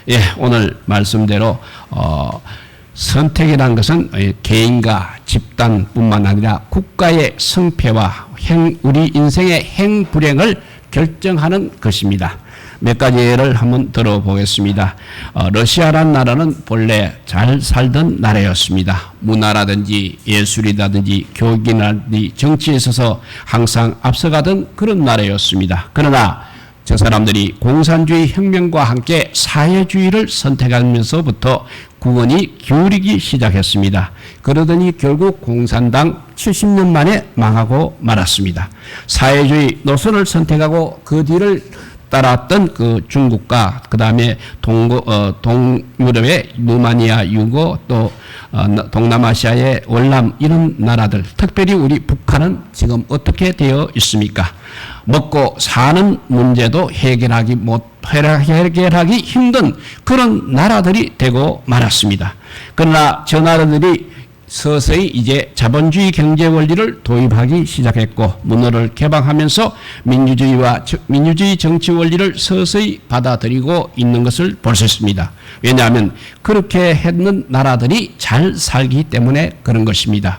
예, 오늘 말씀대로 선택이라는 것은 개인과 집단뿐만 아니라 국가의 성패와 우리 인생의 행불행을 결정하는 것입니다. 몇 가지 예를 한번 들어보겠습니다. 러시아란 나라는 본래 잘 살던 나라였습니다. 문화라든지 예술이라든지 교육이라든지 정치에 있어서 항상 앞서가던 그런 나라였습니다. 그러나 저 사람들이 공산주의 혁명과 함께 사회주의를 선택하면서부터 구원이 기울이기 시작했습니다. 그러더니 결국 공산당 70년 만에 망하고 말았습니다. 사회주의 노선을 선택하고 그 뒤를 따랐던 그 중국과 그 다음에 동유럽의 루마니아, 유고 또 동남아시아의 월남 이런 나라들, 특별히 우리 북한은 지금 어떻게 되어 있습니까? 먹고 사는 문제도 해결하기 힘든 그런 나라들이 되고 말았습니다. 그러나 저 나라들이 서서히 이제 자본주의 경제 원리를 도입하기 시작했고 문호를 개방하면서 민주주의 정치 원리를 서서히 받아들이고 있는 것을 볼 수 있습니다. 왜냐하면 그렇게 했는 나라들이 잘 살기 때문에 그런 것입니다.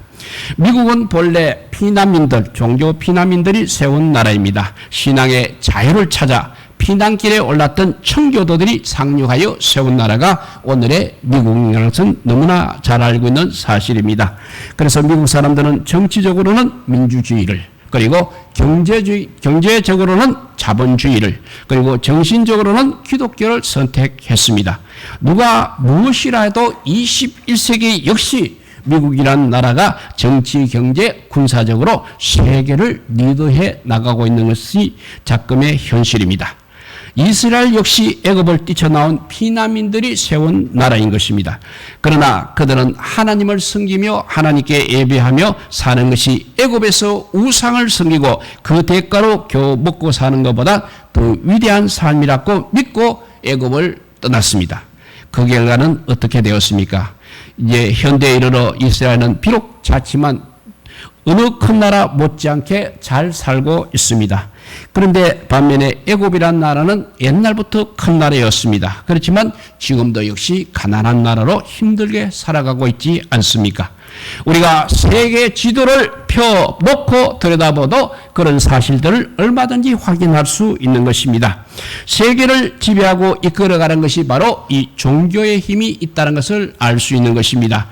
미국은 본래 피난민들, 종교 피난민들이 세운 나라입니다. 신앙의 자유를 찾아 피난길에 올랐던 청교도들이 상륙하여 세운 나라가 오늘의 미국인 것은 너무나 잘 알고 있는 사실입니다. 그래서 미국 사람들은 정치적으로는 민주주의를, 그리고 경제적으로는 자본주의를, 그리고 정신적으로는 기독교를 선택했습니다. 누가 무엇이라 해도 21세기 역시 미국이라는 나라가 정치, 경제, 군사적으로 세계를 리드해 나가고 있는 것이 작금의 현실입니다. 이스라엘 역시 애굽을 뛰쳐나온 피난민들이 세운 나라인 것입니다. 그러나 그들은 하나님을 섬기며 하나님께 예배하며 사는 것이 애굽에서 우상을 섬기고 그 대가로 겨우 먹고 사는 것보다 더 위대한 삶이라고 믿고 애굽을 떠났습니다. 그 결과는 어떻게 되었습니까? 이제 현대에 이르러 이스라엘은 비록 작지만 어느 큰 나라 못지않게 잘 살고 있습니다. 그런데 반면에 애굽이란 나라는 옛날부터 큰 나라였습니다. 그렇지만 지금도 역시 가난한 나라로 힘들게 살아가고 있지 않습니까? 우리가 세계 지도를 펴놓고 들여다봐도 그런 사실들을 얼마든지 확인할 수 있는 것입니다. 세계를 지배하고 이끌어가는 것이 바로 이 종교의 힘이 있다는 것을 알 수 있는 것입니다.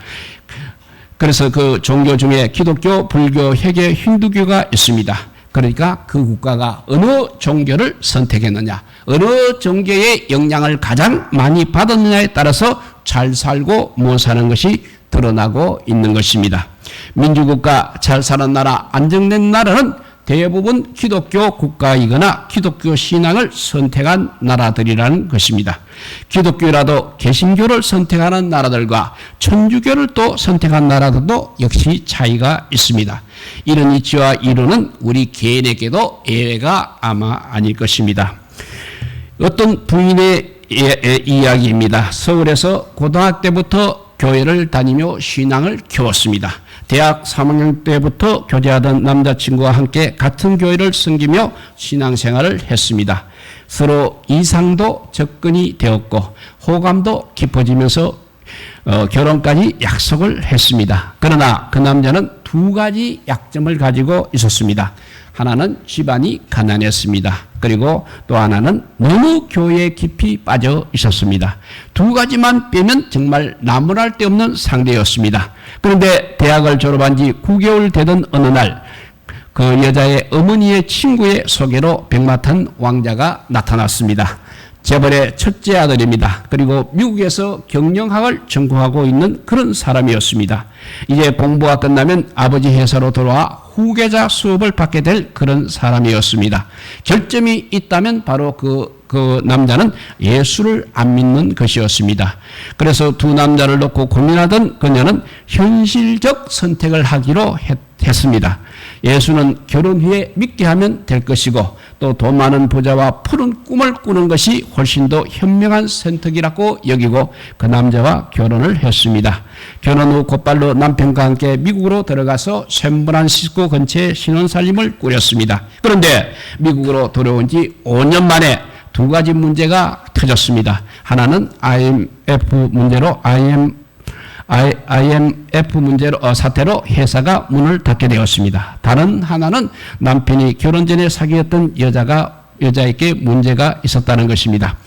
그래서 그 종교 중에 기독교, 불교, 회계, 힌두교가 있습니다. 그러니까 그 국가가 어느 종교를 선택했느냐, 어느 종교의 영향을 가장 많이 받았느냐에 따라서 잘 살고 못 사는 것이 드러나고 있는 것입니다. 민주국가, 잘 사는 나라, 안정된 나라는 대부분 기독교 국가이거나 기독교 신앙을 선택한 나라들이라는 것입니다. 기독교라도 개신교를 선택하는 나라들과 천주교를 또 선택한 나라들도 역시 차이가 있습니다. 이런 이치와 이론은 우리 개인에게도 예외가 아마 아닐 것입니다. 어떤 부인의 이야기입니다. 서울에서 고등학교 때부터 교회를 다니며 신앙을 키웠습니다. 대학 3학년 때부터 교제하던 남자친구와 함께 같은 교회를 섬기며 신앙생활을 했습니다. 서로 이상도 접근이 되었고 호감도 깊어지면서 결혼까지 약속을 했습니다. 그러나 그 남자는 두 가지 약점을 가지고 있었습니다. 하나는 집안이 가난했습니다. 그리고 또 하나는 너무 교회에 깊이 빠져 있었습니다. 두 가지만 빼면 정말 나무랄 데 없는 상대였습니다. 그런데 대학을 졸업한 지 9개월 되던 어느 날 그 여자의 어머니의 친구의 소개로 백마탄 왕자가 나타났습니다. 재벌의 첫째 아들입니다. 그리고 미국에서 경영학을 전공하고 있는 그런 사람이었습니다. 이제 공부가 끝나면 아버지 회사로 돌아와 후계자 수업을 받게 될 그런 사람이었습니다. 결점이 있다면 바로 그 남자는 예수를 안 믿는 것이었습니다. 그래서 두 남자를 놓고 고민하던 그녀는 현실적 선택을 하기로 했습니다. 예수는 결혼 후에 믿게 하면 될 것이고 또 돈 많은 부자와 푸른 꿈을 꾸는 것이 훨씬 더 현명한 선택이라고 여기고 그 남자와 결혼을 했습니다. 결혼 후 곧바로 남편과 함께 미국으로 들어가서 샌프란시스코 근처에 신혼살림을 꾸렸습니다. 그런데 미국으로 돌아온 지 5년 만에 두 가지 문제가 터졌습니다. 하나는 IMF 문제로 사태로 회사가 문을 닫게 되었습니다. 다른 하나는 남편이 결혼 전에 사귀었던 여자에게 문제가 있었다는 것입니다.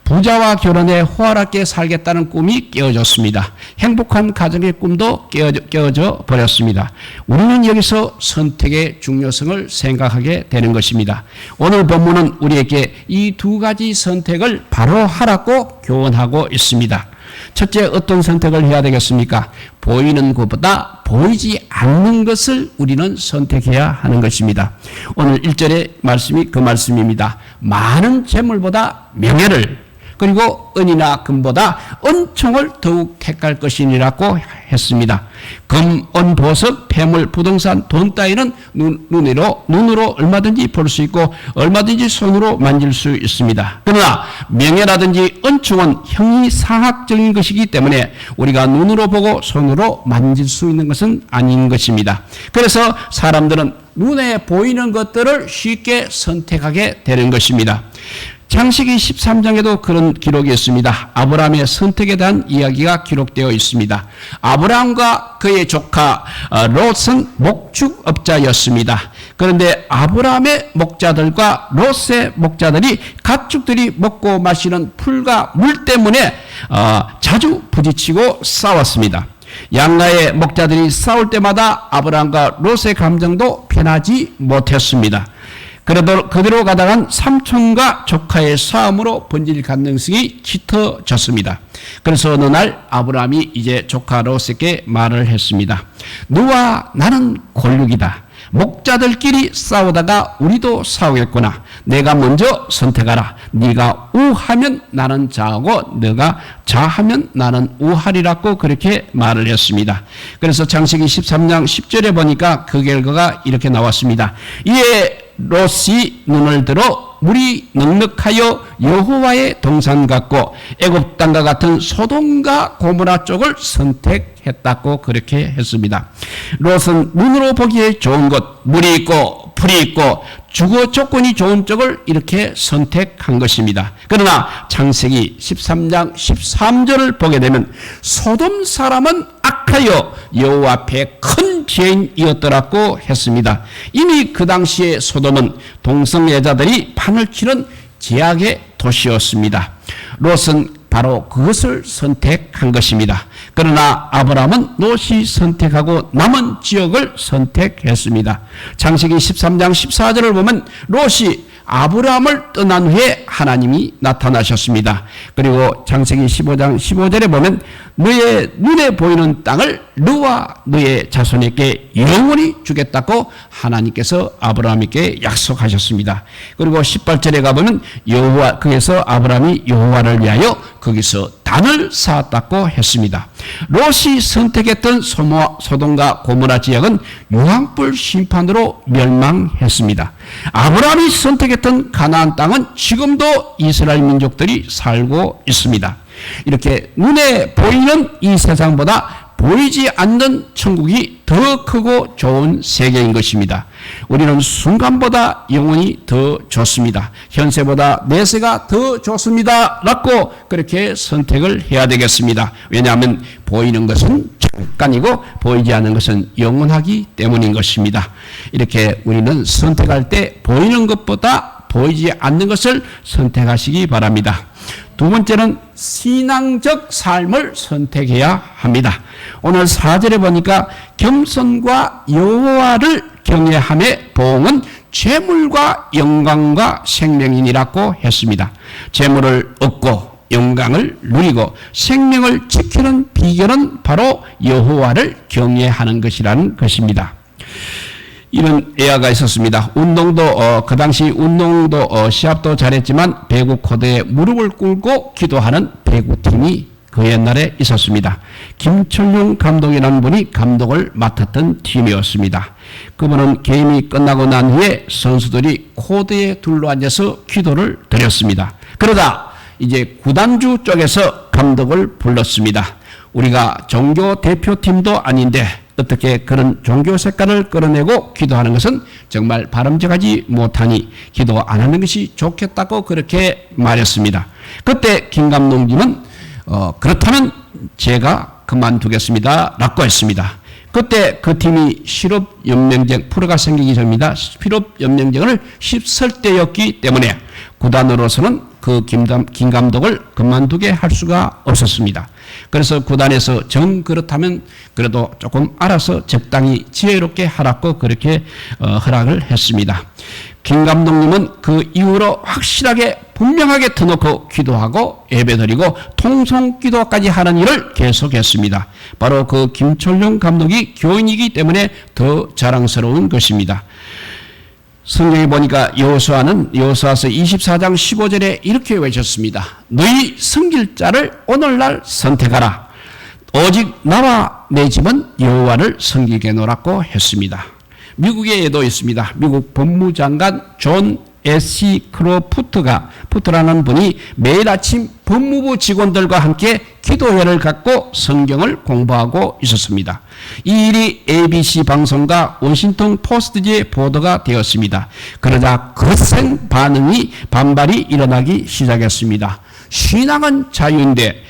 부자와 결혼해 호화롭게 살겠다는 꿈이 깨어졌습니다. 행복한 가정의 꿈도 깨어져 버렸습니다. 우리는 여기서 선택의 중요성을 생각하게 되는 것입니다. 오늘 본문은 우리에게 이 두 가지 선택을 바로 하라고 교훈하고 있습니다. 첫째, 어떤 선택을 해야 되겠습니까? 보이는 것보다 보이지 않는 것을 우리는 선택해야 하는 것입니다. 오늘 1절의 말씀이 그 말씀입니다. 많은 재물보다 명예를, 그리고 은이나 금보다 은총을 더욱 택할 것이니라고 했습니다. 금, 은, 보석, 폐물, 부동산, 돈 따위는 눈으로 얼마든지 볼 수 있고 얼마든지 손으로 만질 수 있습니다. 그러나 명예라든지 은총은 형이상학적인 것이기 때문에 우리가 눈으로 보고 손으로 만질 수 있는 것은 아닌 것입니다. 그래서 사람들은 눈에 보이는 것들을 쉽게 선택하게 되는 것입니다. 창세기 13장에도 그런 기록이 있습니다. 아브라함의 선택에 대한 이야기가 기록되어 있습니다. 아브라함과 그의 조카 롯은 목축업자였습니다. 그런데 아브라함의 목자들과 롯의 목자들이 가축들이 먹고 마시는 풀과 물 때문에 자주 부딪히고 싸웠습니다. 양가의 목자들이 싸울 때마다 아브라함과 롯의 감정도 편하지 못했습니다. 그대로 가다간 삼촌과 조카의 싸움으로 번질 가능성이 짙어졌습니다. 그래서 어느 날 아브라함이 이제 조카 롯에게 말을 했습니다. 너와 나는 골육이다. 목자들끼리 싸우다가 우리도 싸우겠구나. 내가 먼저 선택하라. 네가 우하면 나는 좌하고 네가 좌하면 나는 우하리라고 그렇게 말을 했습니다. 그래서 창세기 13장 10절에 보니까 그 결과가 이렇게 나왔습니다. 이에 롯이 눈을 들어 물이 넉넉하여 여호와의 동산 같고 애굽 땅과 같은 소돔과 고모라 쪽을 선택했다고 그렇게 했습니다. 롯은 눈으로 보기에 좋은 곳, 물이 있고 풀이 있고 주거 조건이 좋은 쪽을 이렇게 선택한 것입니다. 그러나 창세기 13장 13절을 보게 되면 소돔 사람은 악하여 여호와 앞에 큰 죄인이었더라고 했습니다. 이미 그 당시에 소돔은 동성애자들이 판을 치는 제약의 도시였습니다. 롯은 바로 그것을 선택한 것입니다. 그러나 아브라함은 롯이 선택하고 남은 지역을 선택했습니다. 창세기 13장 14절을 보면 롯이 아브라함을 떠난 후에 하나님이 나타나셨습니다. 그리고 창세기 15장 15절에 보면 너의 눈에 보이는 땅을 너와 너의 자손에게 영원히 주겠다고 하나님께서 아브라함에게 약속하셨습니다. 그리고 18절에 가보면 거기서 아브라함이 여호와를 위하여 거기서 단을 쌓았다고 했습니다. 롯이 선택했던 소돔과 고모라 지역은 유황불 심판으로 멸망했습니다. 아브라함이 선택했던 가나안 땅은 지금도 이스라엘 민족들이 살고 있습니다. 이렇게 눈에 보이는 이 세상보다 보이지 않는 천국이 더 크고 좋은 세계인 것입니다. 우리는 순간보다 영원히 더 좋습니다. 현세보다 내세가 더 좋습니다. 라고 그렇게 선택을 해야 되겠습니다. 왜냐하면 보이는 것은 잠깐이고 보이지 않는 것은 영원하기 때문인 것입니다. 이렇게 우리는 선택할 때 보이는 것보다 보이지 않는 것을 선택하시기 바랍니다. 두 번째는 신앙적 삶을 선택해야 합니다. 오늘 4절에 보니까 겸손과 여호와를 경외함의 보응은 재물과 영광과 생명이니라고 했습니다. 재물을 얻고 영광을 누리고 생명을 지키는 비결은 바로 여호와를 경외하는 것이라는 것입니다. 이런 예화가 있었습니다. 그 당시 운동도 시합도 잘했지만 배구 코드에 무릎을 꿇고 기도하는 배구팀이 그 옛날에 있었습니다. 김철용 감독이라는 분이 감독을 맡았던 팀이었습니다. 그분은 게임이 끝나고 난 후에 선수들이 코드에 둘러앉아서 기도를 드렸습니다. 그러다 이제 구단주 쪽에서 감독을 불렀습니다. 우리가 종교 대표팀도 아닌데 어떻게 그런 종교 색깔을 끌어내고 기도하는 것은 정말 바람직하지 못하니 기도 안 하는 것이 좋겠다고 그렇게 말했습니다. 그때 김 감독님은 그렇다면 제가 그만두겠습니다 라고 했습니다. 그때 그 팀이 실업연맹쟁 프로가 생기기 전입니다. 실업연맹쟁을 휩쓸 때였기 때문에 구단으로서는 그 김 감독을 그만두게 할 수가 없었습니다. 그래서 구단에서 정 그렇다면 그래도 조금 알아서 적당히 지혜롭게 하라고 그렇게 허락을 했습니다. 김 감독님은 그 이후로 확실하게 분명하게 터놓고 기도하고 예배드리고 통성기도까지 하는 일을 계속했습니다. 바로 그 김철룡 감독이 교인이기 때문에 더 자랑스러운 것입니다. 성경에 보니까 여호수아서 24장 15절에 이렇게 외쳤습니다. 너희 섬길 자를 오늘날 선택하라. 오직 나와 내 집은 여호와를 섬기겠노라고 했습니다. 미국에도 있습니다. 미국 법무장관 존 S.C. 크로푸트라는 분이 매일 아침 법무부 직원들과 함께 기도회를 갖고 성경을 공부하고 있었습니다. 이 일이 ABC 방송과 워싱턴 포스트지에 보도가 되었습니다. 그러자 거센 반발이 일어나기 시작했습니다. 신앙은 자유인데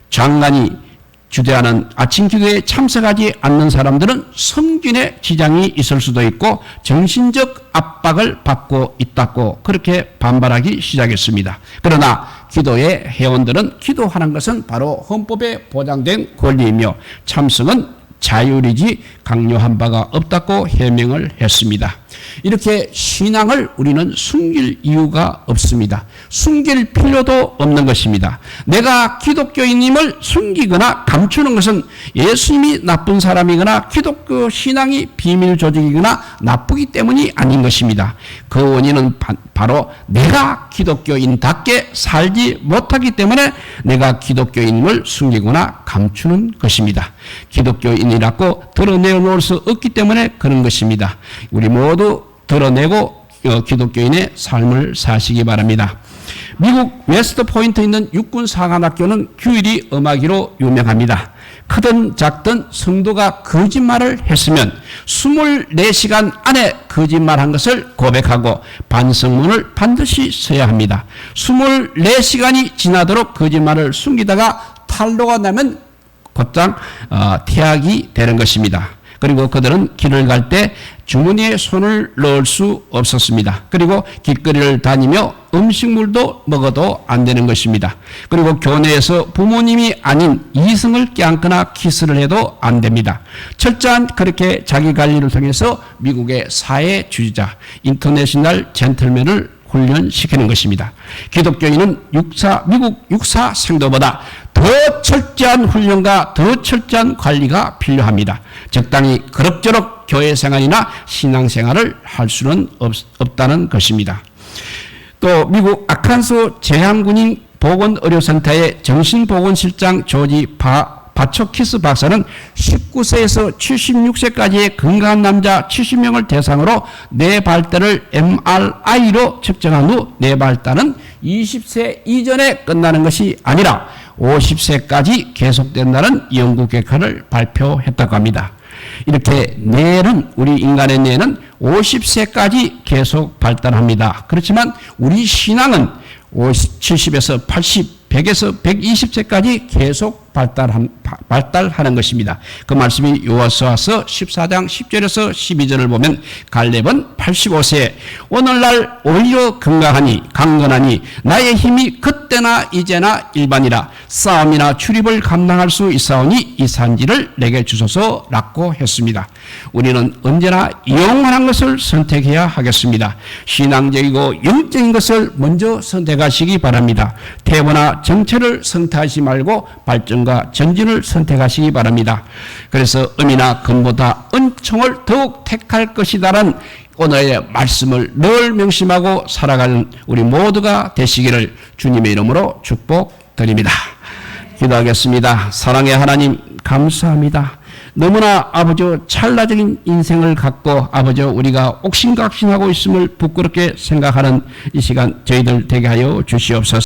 장관이 주재하는 아침 기도에 참석하지 않는 사람들은 성균에 지장이 있을 수도 있고 정신적 압박을 받고 있다고 그렇게 반발하기 시작했습니다. 그러나 기도의 회원들은 기도하는 것은 바로 헌법에 보장된 권리이며 참석은 자율이지 강요한 바가 없다고 해명을 했습니다. 이렇게 신앙을 우리는 숨길 이유가 없습니다. 숨길 필요도 없는 것입니다. 내가 기독교인임을 숨기거나 감추는 것은 예수님이 나쁜 사람이거나 기독교 신앙이 비밀 조직이거나 나쁘기 때문이 아닌 것입니다. 그 원인은 바로 내가 기독교인답게 살지 못하기 때문에 내가 기독교인임을 숨기거나 감추는 것입니다. 기독교인이라고 드러내놓을 수 없기 때문에 그런 것입니다. 우리 모두 드러내고 기독교인의 삶을 사시기 바랍니다. 미국 웨스트 포인트에 있는 육군 사관학교는 규율이 엄하기로 유명합니다. 크든 작든 성도가 거짓말을 했으면 24시간 안에 거짓말한 것을 고백하고 반성문을 반드시 써야 합니다. 24시간이 지나도록 거짓말을 숨기다가 탄로가 나면 곧장 퇴학이 되는 것입니다. 그리고 그들은 길을 갈 때 주머니에 손을 넣을 수 없었습니다. 그리고 길거리를 다니며 음식물도 먹어도 안 되는 것입니다. 그리고 교내에서 부모님이 아닌 이성을 껴안거나 키스를 해도 안 됩니다. 철저한 그렇게 자기 관리를 통해서 미국의 사회 주지자 인터내셔널 젠틀맨을 훈련시키는 것입니다. 기독교인은 미국 육사 생도보다 더 철저한 훈련과 더 철저한 관리가 필요합니다. 적당히 그럭저럭 교회 생활이나 신앙 생활을 할 수는 없다는 것입니다. 또 미국 아칸소 제향군인 보건의료센터의 정신보건실장 조지 바초키스 박사는 19세에서 76세까지의 건강한 남자 70명을 대상으로 뇌 발달을 MRI로 측정한 후 뇌 발달은 20세 이전에 끝나는 것이 아니라 50세까지 계속된다는 연구 결과를 발표했다고 합니다. 이렇게 우리 인간의 뇌는 50세까지 계속 발달합니다. 그렇지만 우리 신앙은 70에서 80, 100에서 120세까지 계속 발달하는 것입니다. 그 말씀이 요호수아서 14장 10절에서 12절을 보면 갈렙은 85세 오늘날 오히려 건강하니 강건하니 나의 힘이 그때나 이제나 일반이라 싸움이나 출입을 감당할 수 있사오니 이 산지를 내게 주소서라고 했습니다. 우리는 언제나 영원한 것을 선택해야 하겠습니다. 신앙적이고 영적인 것을 먼저 선택하시기 바랍니다. 태보나 정체를 선택하지 말고 발전과 전진을 선택하시기 바랍니다. 그래서 음이나 금보다 은총을 더욱 택할 것이다라는 오늘의 말씀을 늘 명심하고 살아가는 우리 모두가 되시기를 주님의 이름으로 축복드립니다. 기도하겠습니다. 사랑의 하나님 감사합니다. 너무나 아버지 찰나적인 인생을 갖고 아버지 우리가 옥신각신하고 있음을 부끄럽게 생각하는 이 시간 저희들 되게 하여 주시옵소서.